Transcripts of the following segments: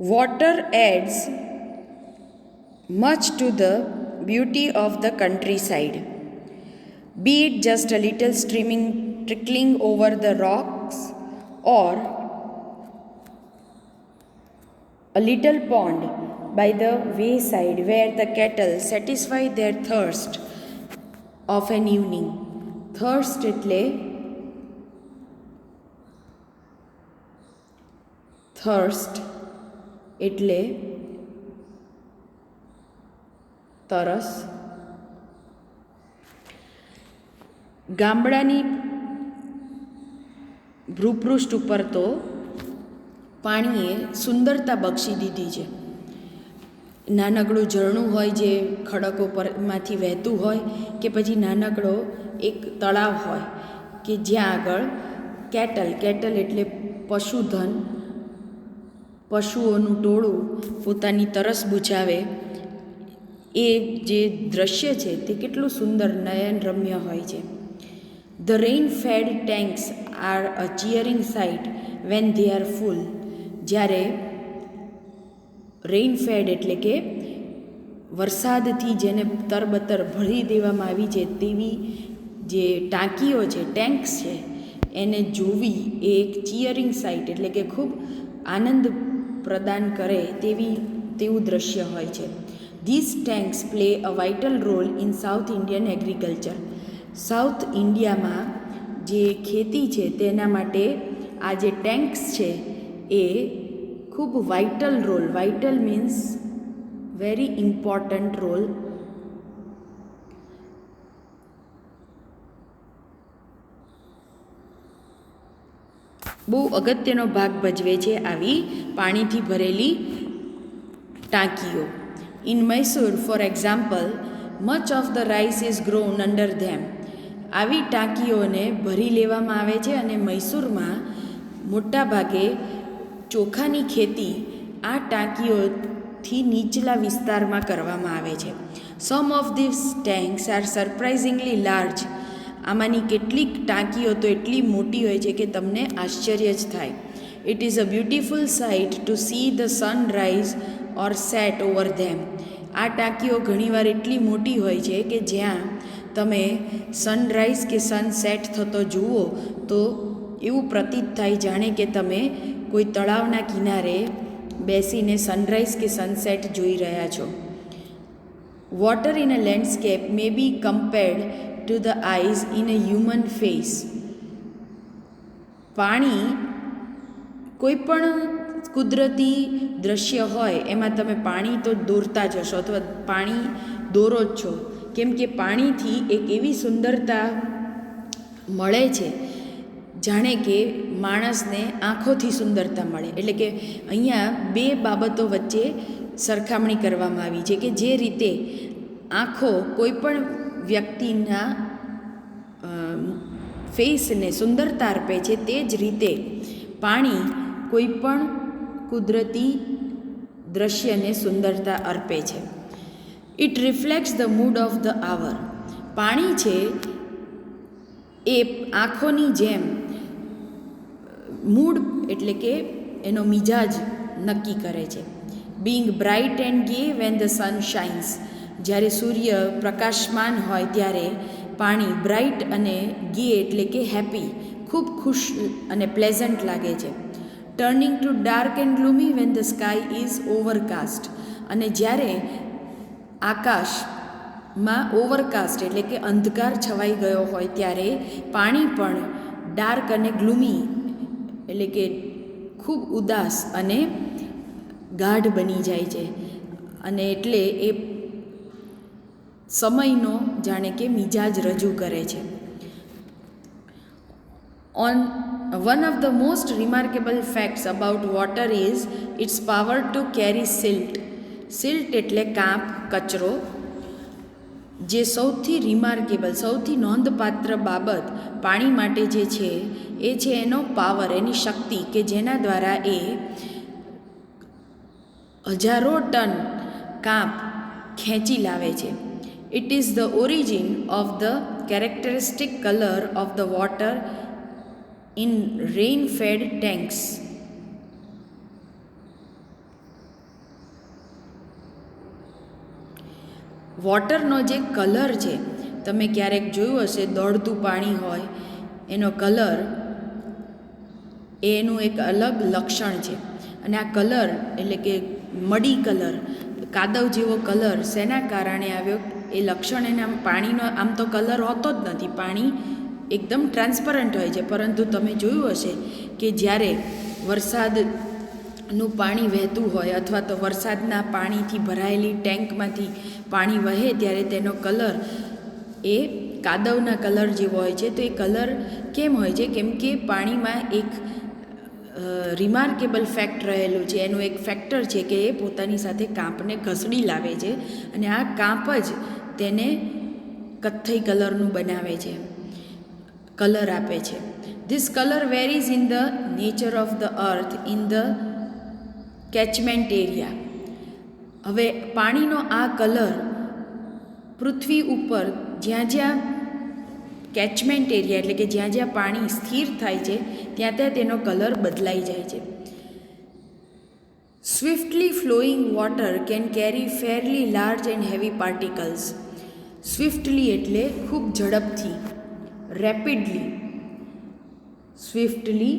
Water adds much to the beauty of the countryside. Be it just a little streaming trickling over the rocks or a little pond by the wayside where the cattle satisfy their thirst of an evening. Thirst એટલે તરસ. ગામડાની ભૂપૃષ્ઠ ઉપર તો પાણીએ સુંદરતા બક્ષી દીધી છે. નાનકડું ઝરણું હોય જે ખડકો પરમાંથી વહેતું હોય કે પછી નાનકડો એક તળાવ હોય કે જ્યાં આગળ કેટલ એટલે પશુધન, પશુઓનું ટોળું પોતાની તરસ બુઝાવે એ જે દ્રશ્ય છે તે કેટલું સુંદર નયનરમ્ય હોય છે. The rain-fed tanks are a cheering sight when they are full. જ્યારે રેઇન-ફેડ એટલે કે વરસાદથી જેને તરબતર ભરી દેવામાં આવી છે તેવી જે ટાંકીઓ છે, ટેન્ક્સ છે, એને જોવી એ એક ચીયરિંગ સાઇટ એટલે કે ખૂબ આનંદ પ્રદાન કરે તેવું દ્રશ્ય હોય છે. These tanks play a vital role in South Indian agriculture. South ઇન્ડિયામાં જે ખેતી છે તેના માટે આ જે ટેન્ક્સ છે એ ખૂબ vital role, vital means very important role, બહુ અગત્યનો ભાગ ભજવે છે આવી પાણીથી ભરેલી ટાંકીઓ. In Mysore for example much of the rice is grown under them. આવી ટાંકીઓને ભરી લેવામાં આવે છે અને મૈસૂરમાં મોટા ભાગે ચોખાની ખેતી આ ટાંકીઓથી નીચલા વિસ્તારમાં કરવામાં આવે છે. Some of these tanks are surprisingly large. આમાંની કેટલીક ટાંકીઓ તો એટલી મોટી હોય છે કે તમને આશ્ચર્ય જ થાય. It is a beautiful sight to see the sun rise or set over them. આ ટાંકીઓ ઘણીવાર એટલી મોટી હોય છે કે જ્યાં તમે સનરાઈઝ કે સનસેટ થતો જુઓ તો એવું પ્રતીત થાય જાણે કે તમે કોઈ તળાવના કિનારે બેસીને સનરાઈઝ કે સનસેટ જોઈ રહ્યા છો. Water in a landscape may be compared to the eyes in a human face. પાણી કોઈ પણ કુદરતી દ્રશ્ય હોય એમાં તમે પાણી તો દોરતા જ હશો અથવા પાણી દોરો જ છો, કેમ કે પાણીથી એક એવી સુંદરતા મળે છે જાણે કે માણસને આંખોથી સુંદરતા મળે. એટલે કે અહીંયા બે બાબતો વચ્ચે સરખામણી કરવામાં આવી છે કે જે રીતે આંખો કોઈ પણ વ્યક્તિના ફેસને સુંદરતા અર્પે છે તે જ રીતે પાણી કોઈ પણ કુદરતી દ્રશ્યને સુંદરતા અર્પે છે. It reflects the mood of the hour. પાણી છે એ આંખોની જેમ મૂડ એટલે કે એનો મિજાજ નક્કી કરે છે. બિંગ બ્રાઇટ એન્ડ ગે વેન ધ સન શાઇન્સ. જ્યારે સૂર્ય પ્રકાશમાન હોય ત્યારે પાણી બ્રાઇટ અને ગે એટલે કે હેપી, ખૂબ ખુશ અને પ્લેઝન્ટ લાગે છે. Turning to dark and gloomy when the sky is overcast. અને જ્યારે આકાશમાં ઓવરકાસ્ટ એટલે કે અંધકાર છવાઈ ગયો હોય ત્યારે પાણી પણ ડાર્ક અને ગ્લુમી એટલે કે ખૂબ ઉદાસ અને ગાઢ બની જાય છે. અને એટલે એ સમયનો જાણે કે મિજાજ રજૂ કરે છે. One of the most remarkable facts about water is its power to carry silt. Silt એટલે કાંપ, કચરો. જે સૌથી રિમાર્કેબલ, સૌથી નોંધપાત્ર બાબત પાણી માટે જે છે એ છે એનો પાવર, એની શક્તિ કે જેના દ્વારા એ હજારો ટન કાંપ ખેંચી લાવે છે. It is the origin of the characteristic colour of the water in rain-fed tanks. વોટરનો જે કલર છે, તમે ક્યારેક જોયું હશે દોડતું પાણી હોય એનો કલર, એનું એક અલગ લક્ષણ છે. અને આ કલર એટલે કે મડી કલર, કાદવ જેવો કલર શેના કારણે આવ્યો? એ લક્ષણ એના પાણીનો આમ તો કલર હોતો જ નથી, પાણી એકદમ ટ્રાન્સપરન્ટ હોય છે, પરંતુ તમે જોયું હશે કે જ્યારે વરસાદનું પાણી વહેતું હોય અથવા તો વરસાદના પાણીથી ભરાયેલી ટેન્કમાંથી પાણી વહે ત્યારે તેનો કલર એ કાદવના કલર જેવો હોય છે. તો એ કલર કેમ હોય છે? કેમ કે પાણીમાં એક રિમાર્કેબલ ફેક્ટ રહેલું છે. એનું એક ફેક્ટર છે કે એ પોતાની સાથે કાંપને ઘસડી લાવે છે અને આ કાંપ જ તેને કથ્થઈ કલરનું બનાવે છે, કલર આપે છે. This colour varies in the nature of the earth in the catchment area. હવે પાણીનો આ કલર પૃથ્વી ઉપર જ્યાં જ્યાં કેચમેન્ટ એરિયા એટલે કે જ્યાં જ્યાં પાણી સ્થિર થાય છે ત્યાં ત્યાં તેનો કલર બદલાઈ જાય છે. સ્વિફ્ટલી flowing water can carry ફેરલી large and heavy particles. સ્વિફ્ટલી એટલે ખૂબ ઝડપથી, રેપિડલી, સ્વિફ્ટલી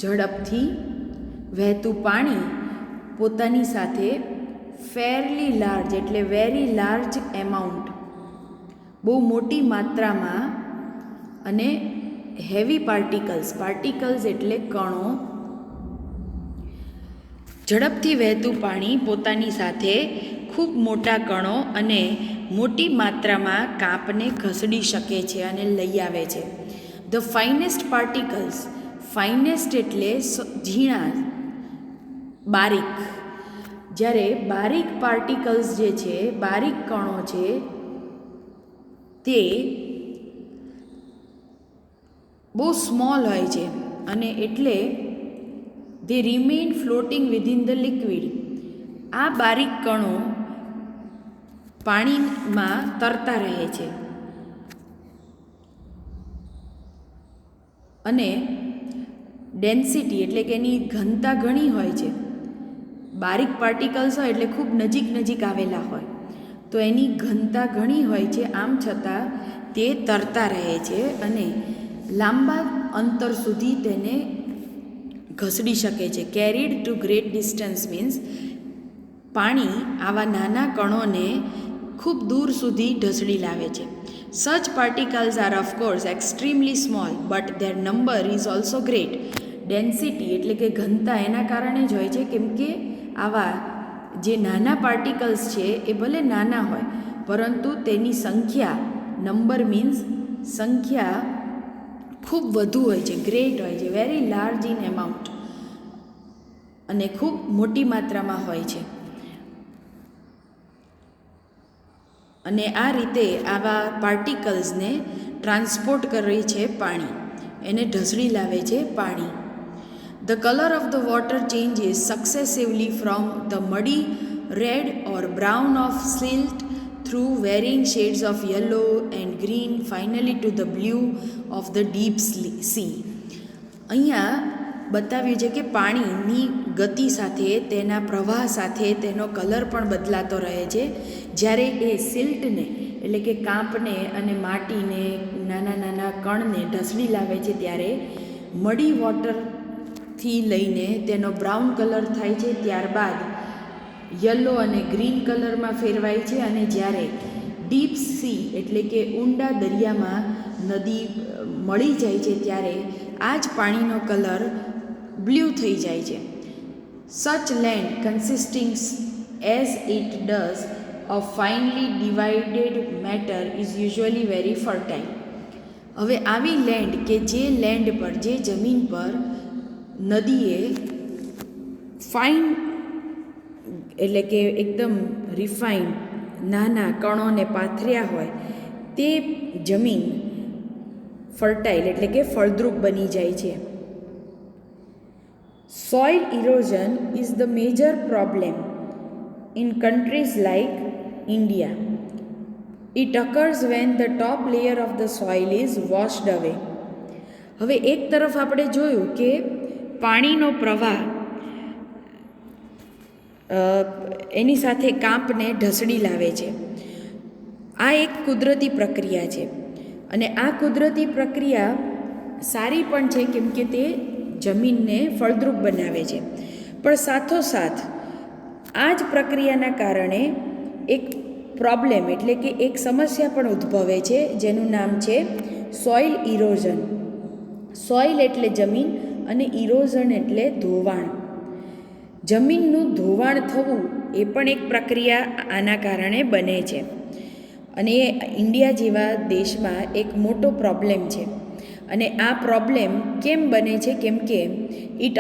ઝડપથી વહેતું પાણી પોતાની સાથે ફેરલી લાર્જ એટલે વેરી લાર્જ એમાઉન્ટ, બહુ મોટી માત્રામાં, અને હેવી પાર્ટિકલ્સ, પાર્ટિકલ્સ એટલે કણો, ઝડપથી વહેતું પાણી પોતાની સાથે ખૂબ મોટા કણો અને મોટી માત્રામાં કાંપને ઘસડી શકે છે અને લઈ આવે છે. ધ ફાઇનેસ્ટ પાર્ટિકલ્સ, ફાઇનેસ્ટ એટલે ઝીણા, બારીક. જ્યારે બારીક પાર્ટિકલ્સ જે છે, બારીક કણો છે, તે બહુ સ્મોલ હોય છે અને એટલે they remain floating within the liquid. આ બારીક કણો પાણીમાં તરતા રહે છે અને ડેન્સિટી એટલે કે એની ઘનતા ઘણી હોય છે. બારીક પાર્ટિકલ્સ હોય એટલે ખૂબ નજીક નજીક આવેલા હોય તો એની ઘનતા ઘણી હોય છે, આમ છતાં તે તરતા રહે છે અને લાંબા અંતર સુધી તેને ઘસડી શકે છે. Carried to great distance means પાણી આવા નાના કણોને ખૂબ દૂર સુધી ઢસડી લાવે છે. Such particles are of course extremely small but their number is also great. Density એટલે કે ઘનતા એના કારણે જ હોય છે કેમ કે આવા જે નાના પાર્ટિકલ્સ છે એ ભલે નાના હોય પરંતુ તેની સંખ્યા, નંબર મીન્સ સંખ્યા, ખૂબ વધુ હોય છે, ગ્રેટ હોય છે, વેરી લાર્જ ઇન એમાઉન્ટ, અને ખૂબ મોટી માત્રામાં હોય છે. અને આ રીતે આવા પાર્ટિકલ્સને ટ્રાન્સપોર્ટ કરે છે પાણી, એને ઢસડી લાવે છે પાણી. The color of the water changes successively from the muddy red or brown of silt through varying shades of yellow and green, finally to the blue of the deep sea. અહીંયા બતાવ્યું છે કે પાણીની ગતિ સાથે, તેના પ્રવાહ સાથે તેનો કલર પણ બદલાતો રહે છે. જ્યારે એ સિલ્ટને એટલે કે કાંપને અને માટીને, નાના નાના કણને ઢસડી લાવે છે ત્યારે મડી વોટરથી લઈને તેનો બ્રાઉન કલર થાય છે, ત્યારબાદ યલો અને ગ્રીન કલરમાં ફેરવાય છે અને જ્યારે ડીપ સી એટલે કે ઊંડા દરિયામાં નદી મળી જાય છે ત્યારે આ જ પાણીનો કલર બ્લુ થઈ જાય છે. Such land consisting as it does of finely divided matter is usually very fertile. હવે આવી લેન્ડ કે જે લેન્ડ પર, જે જમીન પર નદીએ ફાઇન એટલે કે એકદમ રિફાઇન નાના કણોને પાથર્યા હોય તે જમીન ફર્ટાઇલ એટલે કે ફળદ્રુપ બની જાય છે. Soil erosion is the major problem in countries like India. It occurs when the top layer of the soil is washed away. હવે એક તરફ આપણે જોયું કે પાણીનો પ્રવાહ એની સાથે કાંપને ઢસડી લાવે છે. આ એક કુદરતી પ્રક્રિયા છે અને આ કુદરતી પ્રક્રિયા સારી પણ છે કેમ કે તે જમીનને ફળદ્રુપ બનાવે છે. પણ સાથોસાથ આ જ પ્રક્રિયાના કારણે એક પ્રોબ્લેમ એટલે કે એક સમસ્યા પણ ઉદ્ભવે છે જેનું નામ છે સોઇલ ઇરોઝન. સોઇલ એટલે જમીન અને ઇરોઝન એટલે ધોવાણ. જમીનનું ધોવાણ થવું એ પણ એક પ્રક્રિયા આના કારણે બને છે અને એ ઇન્ડિયા જેવા દેશમાં એક મોટો પ્રોબ્લેમ છે. અને આ પ્રોબ્લેમ કેમ બને છે? કેમ કે ઇટ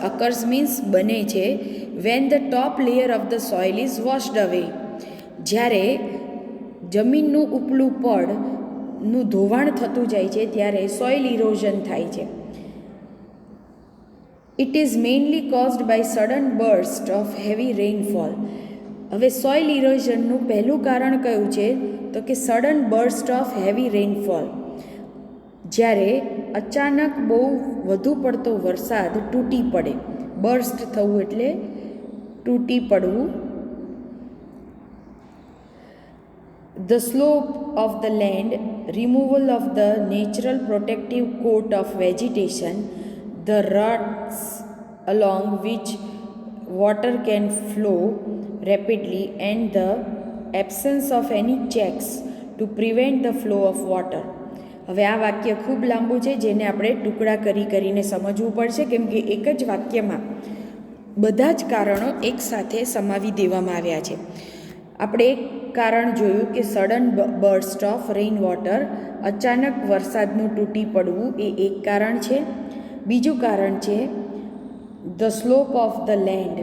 અકર્સ મીન્સ બને છે when the top layer of the soil is washed અવે. જ્યારે જમીનનું ઉપલું પડનું ધોવાણ થતું જાય છે ત્યારે સોઇલ ઇરોઝન થાય છે. It is mainly caused by sudden burst of heavy rainfall. હવે સોઇલ ઇરોઝનનું પહેલું કારણ કયું છે? તો કે sudden burst of heavy rainfall. જ્યારે અચાનક બહુ વધુ પડતો વરસાદ તૂટી પડે. બર્સ્ટ થવું એટલે તૂટી પડવું. The slope of the land, removal of the natural protective coat of vegetation, the ruts along which water can flow rapidly, and the absence of any checks to prevent the flow of water. હવે આ વાક્ય ખૂબ લાંબુ છે જેને આપણે ટુકડા કરીને સમજવું પડશે કેમ કે એક જ વાક્યમાં બધા જ કારણો એકસાથે સમાવી દેવામાં આવ્યા છે. આપણે એક કારણ જોયું કે sudden burst of rain water, અચાનક વરસાદનું તૂટી પડવું એ એક કારણ છે. બીજું કારણ છે the slope of the land.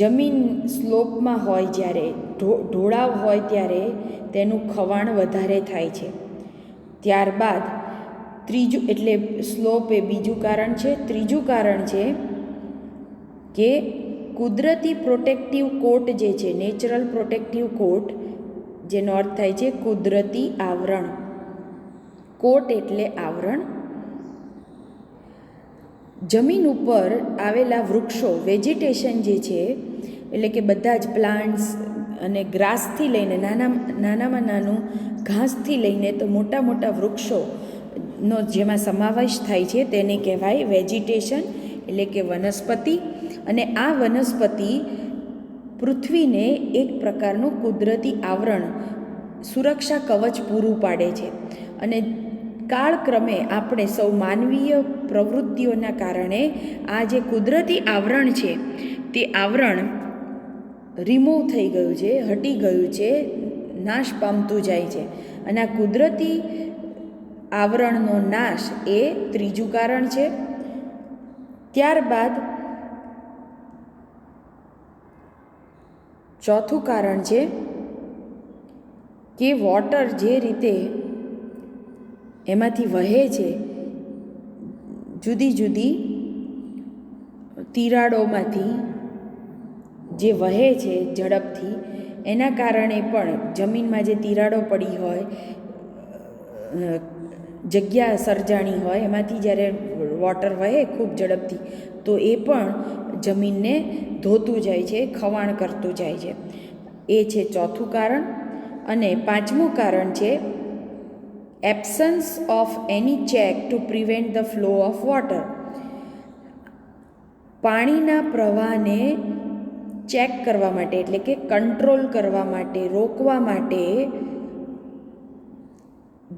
જમીન સ્લોપમાં હોય જ્યારે ઢોળાવ હોય ત્યારે તેનું ખવાણ વધારે થાય છે. ત્યારબાદ ત્રીજું એટલે સ્લોપ એ બીજું કારણ છે. ત્રીજું કારણ છે કે કુદરતી પ્રોટેક્ટિવ કોટ જે છે, નેચરલ પ્રોટેક્ટિવ કોટ, જેનો અર્થ થાય છે કુદરતી આવરણ. કોટ એટલે આવરણ. જમીન ઉપર આવેલા વૃક્ષો, વેજીટેશન જે છે એટલે કે બધા જ પ્લાન્ટ્સ અને ગ્રાસથી લઈને નાનામાં નાનું ઘાસથી લઈને તો મોટા મોટા વૃક્ષોનો જેમાં સમાવેશ થાય છે તેને કહેવાય વેજીટેશન એટલે કે વનસ્પતિ. અને આ વનસ્પતિ પૃથ્વીને એક પ્રકારનું કુદરતી આવરણ, સુરક્ષા કવચ પૂરું પાડે છે. અને કાળક્રમે આપણે સૌ માનવીય પ્રવૃત્તિઓના કારણે આ જે કુદરતી આવરણ છે તે આવરણ રિમૂવ થઈ ગયું છે, હટી ગયું છે, નાશ પામતું જાય છે. અને આ કુદરતી આવરણનો નાશ એ ત્રીજું કારણ છે. ત્યારબાદ ચોથું કારણ છે કે વોટર જે રીતે એમાંથી વહે છે જુદી જુદી તિરાડોમાંથી જે વહે છે ઝડપથી, એના કારણે પણ જમીનમાં જે તિરાડો પડી હોય, જગ્યા સર્જાણી હોય, એમાંથી જ્યારે વોટર વહે ખૂબ ઝડપથી તો એ પણ જમીનને ધોતું જાય છે, ખવાણ કરતું જાય છે. એ છે ચોથું કારણ. અને પાંચમું કારણ છે absence of any check two prevent the flow of water. પાણીના પ્રવાહને ચેક કરવા માટે એટલે કે કંટ્રોલ કરવા માટે, રોકવા માટે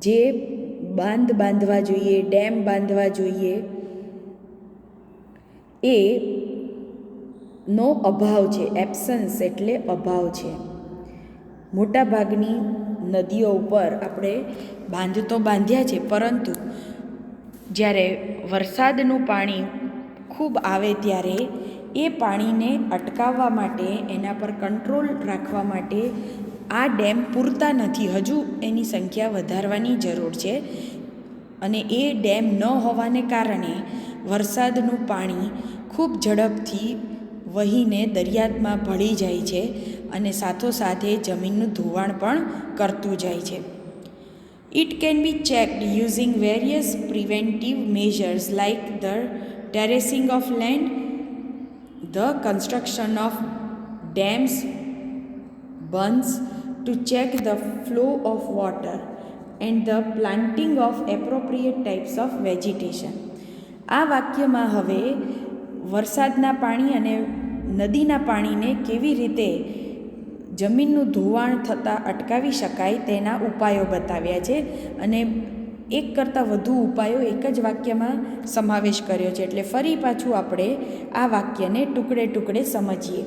જે બાંધ બાંધવા જોઈએ, ડેમ બાંધવા જોઈએ, એ નો અભાવ છે. એબ્સન્સ એટલે અભાવ છે. મોટાભાગની નદીઓ ઉપર આપણે બાંધ તો બાંધ્યા છે, પરંતુ જ્યારે વરસાદનું પાણી ખૂબ આવે ત્યારે એ પાણીને અટકાવવા માટે, એના પર કંટ્રોલ રાખવા માટે આ ડેમ પૂરતા નથી. હજુ એની સંખ્યા વધારવાની જરૂર છે. અને એ ડેમ ન હોવાને કારણે વરસાદનું પાણી ખૂબ ઝડપથી વહીને દરિયામાં ભળી જાય છે અને સાથોસાથે જમીનનું ધોવાણ પણ કરતું જાય છે. It can be checked using various preventive measures like the terracing of land, the construction of dams bunds to check the flow of water and the planting of appropriate types of vegetation. આ વાક્યમાં હવે વરસાદના પાણી અને નદીના પાણીને કેવી રીતે જમીનનું ધોવાણ થતાં અટકાવી શકાય તેના ઉપાયો બતાવ્યા છે, અને એક કરતાં વધુ ઉપાયો એક જ વાક્યમાં સમાવેશ કર્યો છે. એટલે ફરી પાછું આપણે આ વાક્યને ટુકડે ટુકડે સમજીએ.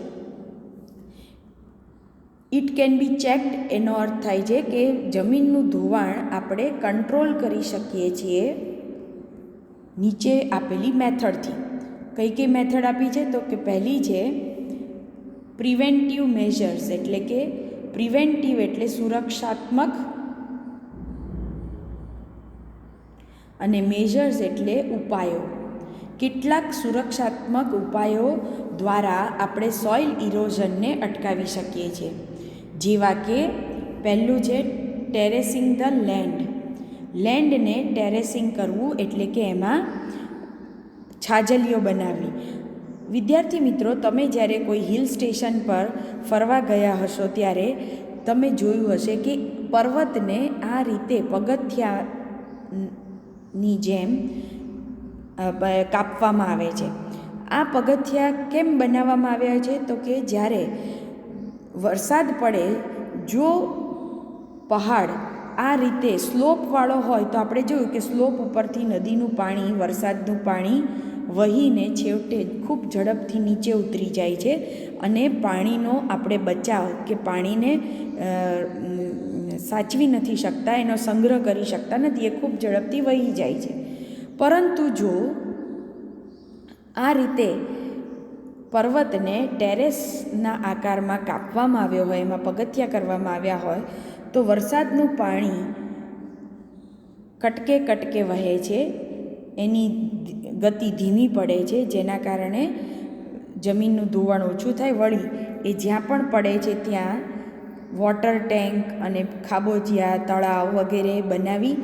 ઇટ કેન બી ચેકડ એનો અર્થ થાય છે કે જમીનનું ધોવાણ આપણે કંટ્રોલ કરી શકીએ છીએ નીચે આપેલી મેથડથી. કઈ કઈ મેથડ આપી છે? તો કે પહેલી છે પ્રિવેન્ટિવ મેઝર્સ, એટલે કે પ્રિવેન્ટિવ એટલે સુરક્ષાત્મક અને મેઝર્સ એટલે ઉપાયો. કેટલાક સુરક્ષાત્મક ઉપાયો દ્વારા આપણે સોઇલ ઇરોઝનને અટકાવી શકીએ છીએ, જેવા કે પહેલું છે ટેરેસિંગ ધ લેન્ડ. લેન્ડને ટેરેસિંગ કરવું એટલે કે એમાં છાજલીઓ બનાવવી. વિદ્યાર્થી મિત્રો, તમે જ્યારે કોઈ હિલ સ્ટેશન પર ફરવા ગયા હશો ત્યારે તમે જોયું હશે કે પર્વતને આ રીતે પગથિયાની જેમ કાપવામાં આવે છે. આ પગથિયા કેમ બનાવવામાં આવ્યા છે? તો કે જ્યારે વરસાદ પડે, જો પહાડ આ રીતે સ્લોપવાળો હોય તો આપણે જોયું કે સ્લોપ ઉપરથી નદીનું પાણી, વરસાદનું પાણી વહીને છેવટે ખૂબ ઝડપથી નીચે ઉતરી જાય છે, અને પાણીનો આપણે બચાવ કે પાણીને સાચવી નથી શકતા, એનો સંગ્રહ કરી શકતા નથી, એ ખૂબ ઝડપથી વહી જાય છે. પરંતુ જો આ રીતે પર્વતને ટેરેસના આકારમાં કાપવામાં આવ્યો હોય, એમાં પગથિયા કરવામાં આવ્યા હોય, તો વરસાદનું પાણી કટકે કટકે વહે છે, એની ગતિ ધીમી પડે છે, જેના કારણે જમીનનું ધોવાણ ઓછું થાય. વળી એ જ્યાં પણ પડે છે ત્યાં વોટર ટેન્ક અને ખાબોચિયા, તળાવ વગેરે બનાવી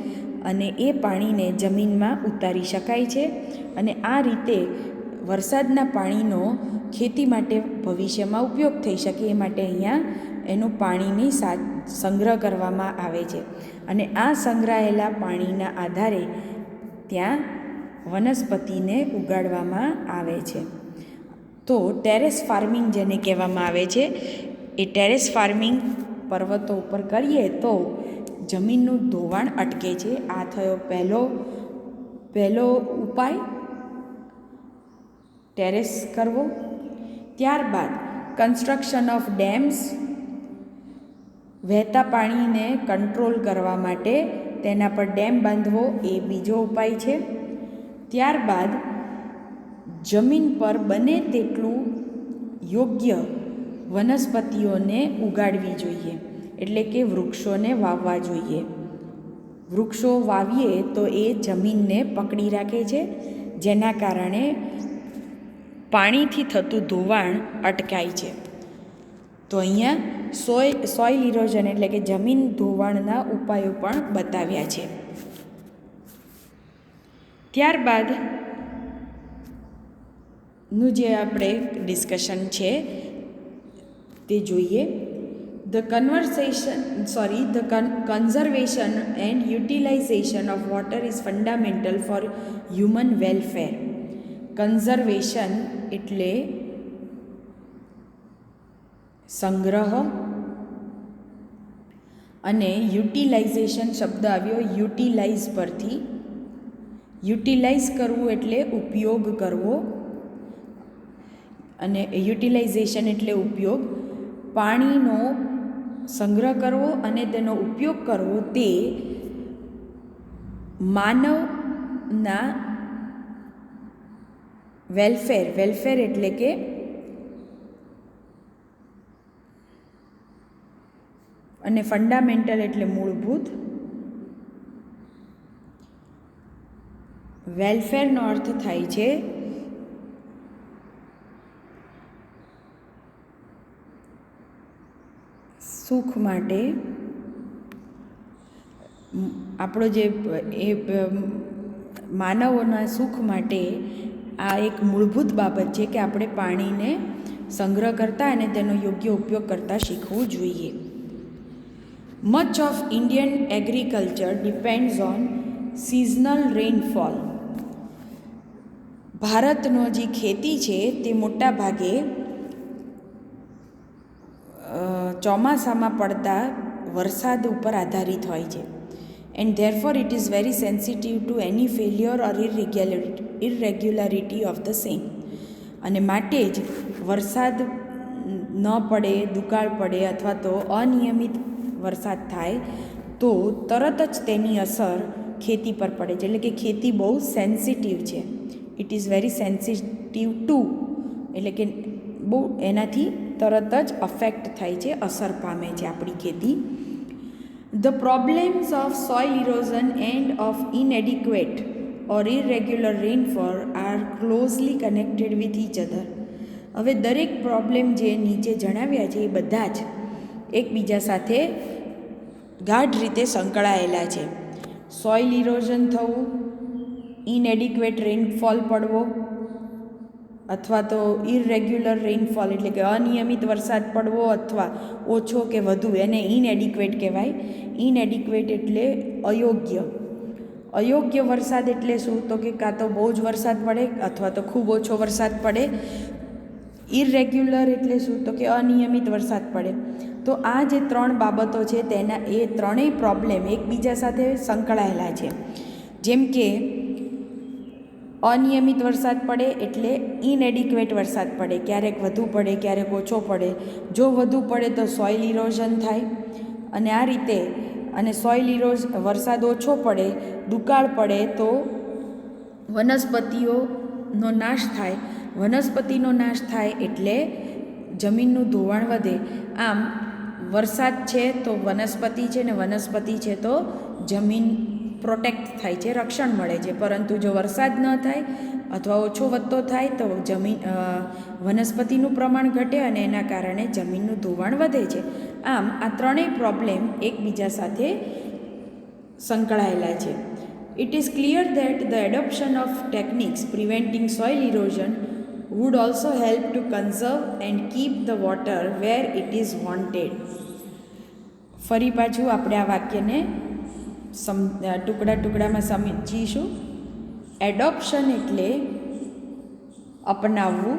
અને એ પાણીને જમીનમાં ઉતારી શકાય છે. અને આ રીતે વરસાદના પાણીનો ખેતી માટે ભવિષ્યમાં ઉપયોગ થઈ શકે એ માટે અહીંયા એનું પાણીની સંગ્રહ કરવામાં આવે છે, અને આ સંગ્રહાયેલા પાણીના આધારે ત્યાં વનસ્પતિને ઉગાડવામાં આવે છે. તો ટેરેસ ફાર્મિંગ જેને કહેવામાં આવે છે, એ ટેરેસ ફાર્મિંગ પર્વતો ઉપર કરીએ તો જમીનનું ધોવાણ અટકે છે. આ થયો પહેલો ઉપાય, ટેરેસ કરવો. ત્યારબાદ કન્સ્ટ્રક્શન ઓફ ડેમ્સ, વહેતા પાણીને કંટ્રોલ કરવા માટે તેના પર ડેમ બાંધવો, એ બીજો ઉપાય છે. ત્યારબાદ જમીન પર બને તેટલું યોગ્ય વનસ્પતિઓને ઉગાડવી જોઈએ, એટલે કે વૃક્ષોને વાવવા જોઈએ. વૃક્ષો વાવીએ તો એ જમીનને પકડી રાખે છે, જેના કારણે પાણીથી થતું ધોવાણ અટકાય છે. તો અહીંયા સોઇલ ઇરોઝન એટલે કે જમીન ધોવાણના ઉપાયો પણ બતાવ્યા છે. ત્યારબાદ નું જે આપણે ડિસ્કશન છે તે જોઈએ. The conservation and utilisation of water is fundamental for human welfare. Conservation એટલે સંગ્રહ, અને યુટિલાઇઝેશન શબ્દ આવ્યો યુટિલાઇઝ પરથી. યુટિલાઇઝ કરવું એટલે ઉપયોગ કરવો, અને યુટિલાઇઝેશન એટલે ઉપયોગ. પાણીનો સંગ્રહ કરવો અને તેનો ઉપયોગ કરવો તે માનવના વેલફેર એટલે કે અને ફંડામેન્ટલ એટલે મૂળભૂત. વેલફેરનો અર્થ થાય છે સુખ માટે. આપણો જે એ માનવોના સુખ માટે આ એક મૂળભૂત બાબત છે કે આપણે પાણીને સંગ્રહ કરતાં અને તેનો યોગ્ય ઉપયોગ કરતાં શીખવું જોઈએ. Much of Indian agriculture depends on seasonal rainfall. ભારતનો જે ખેતી છે તે મોટા ભાગે ચોમાસામાં પડતા વરસાદ ઉપર આધારિત હોય છે. And therefore it is very sensitive to any failure or irregularity of the same. અને માટે જ વરસાદ ન પડે, દુકાળ પડે અથવા તો અનિયમિત વરસાદ થાય તો તરત જ તેની અસર ખેતી પર પડે છે. એટલે કે ખેતી બહુ સેન્સિટિવ છે. It is very sensitive to, એટલે કે બહુ એનાથી તરત જ અફેક્ટ થાય છે, અસર પામે છે આપણી ખેતી. The problems of soil erosion and of inadequate or irregular rainfall are closely connected with each other. હવે દરેક પ્રોબ્લેમ જે નીચે જણાવ્યા છે એ બધા જ એકબીજા સાથે ગાઢ રીતે સંકળાયેલા છે. સોઇલ ઇરોઝન થવું, ઇનએડિક્વેટ રેઇનફોલ પડવો અથવા તો ઇરરેગ્યુલર રેઇનફોલ એટલે કે અનિયમિત વરસાદ પડવો અથવા ઓછો કે વધુ, એને ઇનએડિક્વેટ કહેવાય. ઇનએડિક્વેટ એટલે અયોગ્ય વરસાદ એટલે શું? તો કે કાં તો બહુ જ વરસાદ પડે અથવા તો ખૂબ ઓછો વરસાદ પડે. ઇરરેગ્યુલર એટલે શું? તો કે અનિયમિત વરસાદ પડે. તો આ જે ત્રણ બાબતો છે તેના એ ત્રણેય પ્રોબ્લેમ એકબીજા સાથે સંકળાયેલા છે. જેમ કે અનિયમિત વરસાદ પડે એટલે ઇનએડિક્વેટ વરસાદ પડે, ક્યારેક વધુ પડે, ક્યારેક ઓછો પડે. જો વધુ પડે તો સોઇલ ઇરોઝન થાય અને આ રીતે, અને વરસાદ ઓછો પડે, દુકાળ પડે તો વનસ્પતિઓનો નાશ થાય. વનસ્પતિનો નાશ થાય એટલે જમીનનું ધોવાણ વધે. આમ વરસાદ છે તો વનસ્પતિ છે, ને વનસ્પતિ છે તો જમીન પ્રોટેક્ટ થાય છે, રક્ષણ મળે છે. પરંતુ જો વરસાદ ન થાય અથવા ઓછો વધતો થાય તો વનસ્પતિનું પ્રમાણ ઘટે અને એના કારણે જમીનનું ધોવાણ વધે છે. આમ આ ત્રણેય પ્રોબ્લેમ એકબીજા સાથે સંકળાયેલા છે. It is clear that the adoption of techniques preventing soil erosion would also help to conserve and keep the water where it is wanted. ફરી પાછું આપણે આ વાક્યને ટુકડામાં સમજીશું. એડોપ્શન એટલે અપનાવવું,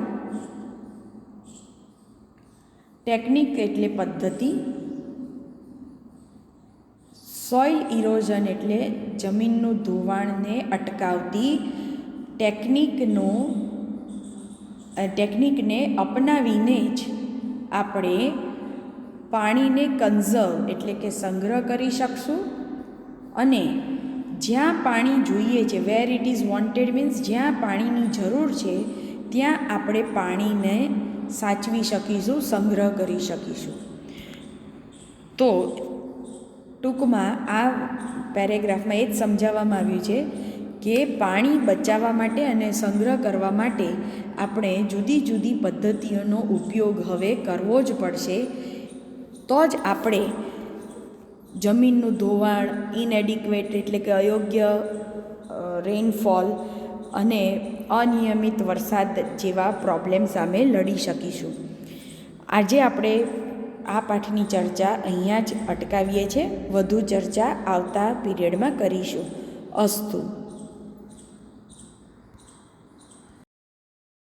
ટેકનિક એટલે પદ્ધતિ, સોઇલ ઇરોઝન એટલે જમીનનું ધોવાણને અટકાવતી ટેકનિકને અપનાવીને જ આપણે પાણીને કન્ઝર્વ એટલે કે સંગ્રહ કરી શકશું. અને જ્યાં પાણી જોઈએ છે, where it is wanted means જ્યાં પાણીની જરૂર છે ત્યાં આપણે પાણીને સાચવી શકીશું, સંગ્રહ કરી શકીશું. તો ટૂંકમાં આ પેરેગ્રાફમાં એ જ સમજાવવામાં આવ્યું છે કે પાણી બચાવવા માટે અને સંગ્રહ કરવા માટે આપણે જુદી જુદી પદ્ધતિઓનો ઉપયોગ હવે કરવો જ પડશે. તો જ આપણે જમીનનું ધોવાણ, ઇનએડિક્વેટ એટલે કે અયોગ્ય રેઇનફોલ અને અનિયમિત વરસાદ જેવા પ્રોબ્લેમ સામે લડી શકીશું. આજે આપણે આ પાઠની ચર્ચા અહીંયા જ અટકાવીએ છીએ. વધુ ચર્ચા આવતા પીરિયડમાં કરીશું. અસ્તુ.